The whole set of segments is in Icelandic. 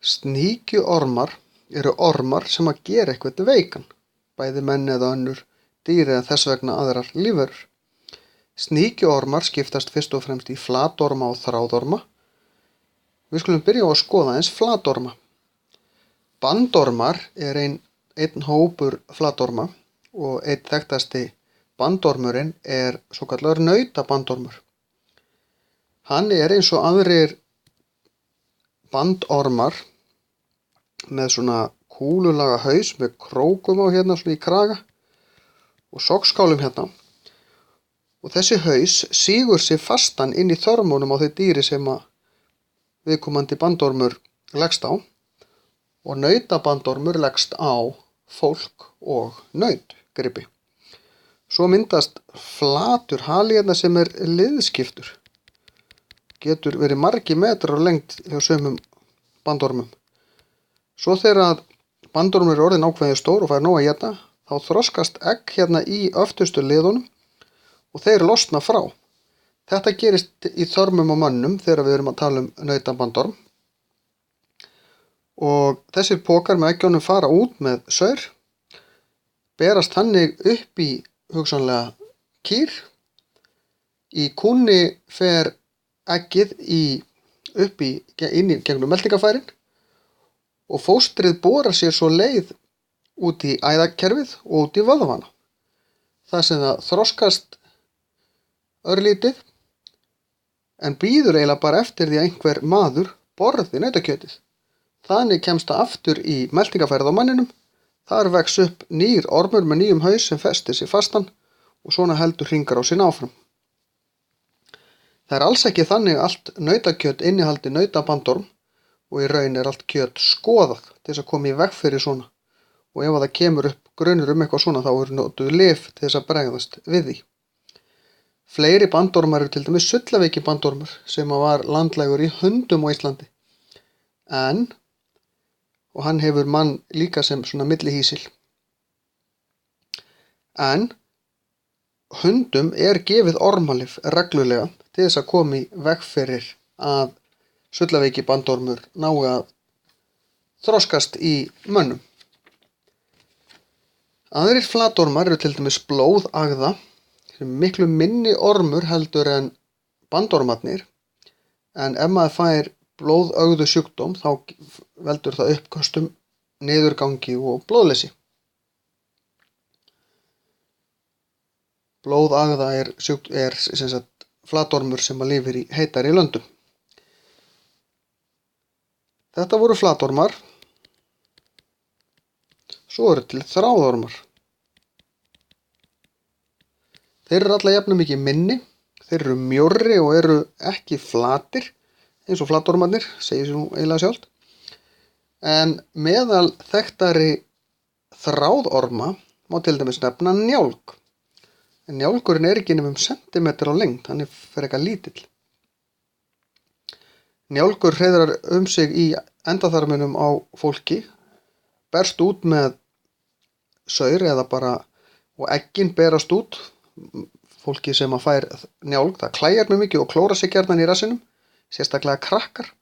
Sníkjuormar eru ormar sem gera eitthvað veikan, bæði menn eða önnur dýr eða þess vegna aðrar lífverur. Sníkjuormar skiptast fyrst og fremst í flatorma og þráðorma. Við skulum byrja á að skoða aðeins flatorma. Bandormar er einn hópur flatorma og einn þekktasti bandormurinn er svokallaður nautabandormur. Hann er eins og aðrir bandormar með svona kúlulaga haus með krókum á hérna svona í kraga og sokkskálum hérna. Og þessi haus sígur sig fastan inn í þörmunum á þau dýri sem viðkomandi bandormur leggst á, og nautabandormur leggst á fólk og nautgripi. Svo myndast flatur hali hérna sem er liðskiptur. Getur verið margir metrar á lengd hjá sumum bandormum. Svo þegar bandormur er orðinn ákveðið stór og fær nóg að éta, þá þroskast egg hérna í öftustu liðunum og þeir losna frá. Þetta gerist í þörmum og mönnum þegar við erum að tala um nautabandorm. Og þessir pokar með eggjunum fara út með saur, berast þannig upp í hugsanlega kýr. Í kúnni fer eggið inn í gegnum meltingarfærin og fóstrið borar sér svo leið út í æðakerfið og út í vöðvana. Það sem það þroskast örlítið en bíður eiginlega bara eftir því að einhver maður borði nautakjötið. Þannig kemst það aftur í meltingarfærið á manninum. Þar vex upp nýr ormur með nýjum haus sem festir sig fastan og svona heldur hringar á sín áfram. Það er alls ekki þannig að allt nautakjöt innihaldi nautabandorm og í raun er allt kjöt skoðað til þess að koma í veg fyrir svona. Og ef það kemur upp grunur eitthvað svona þá eru notuð lyf til þess að bregðast við því. Fleiri bandormar eru til dæmis sullaveikibandormur sem var landlægur í hundum á Íslandi. Og hann hefur mann líka sem svona millihýsil. En hundum er gefið ormalyf reglulega til þess að koma í veg fyrir að sullaveikibandormur nái að þroskast í mönnum. Aðrir flatormar eru til dæmis blóðagða, sem er miklu minni ormur heldur en bandormarnir, en ef maður fær blóðögðu sjúkdóm þá veldur það uppköstum, niðurgangi og blóðleysi. Blóðagða er sem sagt flatormur sem lifir í heitari löndum. Þetta voru flatormar. Svo eru til þráðormar. Þeir eru alla jafna mikið minni, þeir eru mjórri og eru ekki flatir eins og flatormarnir, segir sér nú eiginlega sjálft. En meðal þekktari þráðorma má til dæmis nefna njálg. En njálgurinn er ekki nema sentimeter á lengd, hann er frekar lítill. Njálgur hreiðrar sig í endaþarminum á fólki, berst út með saur eða bara, og eggin berast út. Fólki sem fær njálg, það klæjar mjög mikið og klórar sig gjarnan í rassinum, sérstaklega krakkar.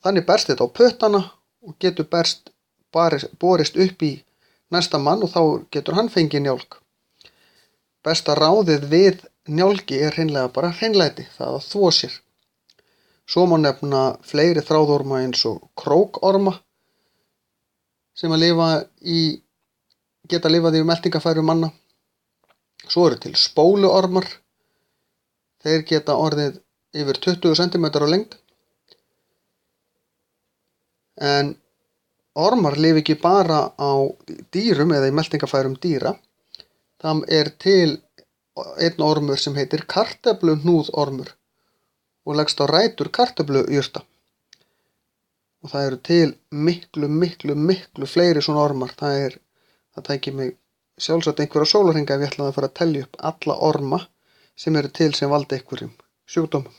Þannig berst þetta á puttana og getur borist upp í næsta mann og þá getur hann fengið njálg. Besta ráðið við njálgi er hreinlega bara hreinlæti, það að þvo sér. Svo má nefna fleiri þráðorma eins og krókorma sem geta lifað í meltingarfærum manna. Svo eru til spóluormar. Þeir geta orðið yfir 20 cm á lengd. En ormar lifa ekki bara á dýrum eða í meltingarfærum dýra. Það er til einn ormur sem heitir kartöfluhnúðormur og leggst á rætur kartöflujurta. Og það eru til miklu fleiri svona ormar. Það tækir mig sjálfsagt einhverja sólarhringa ef ég ætlaði að fara að telja upp alla orma sem eru til sem valda einhverjum sjúkdómum.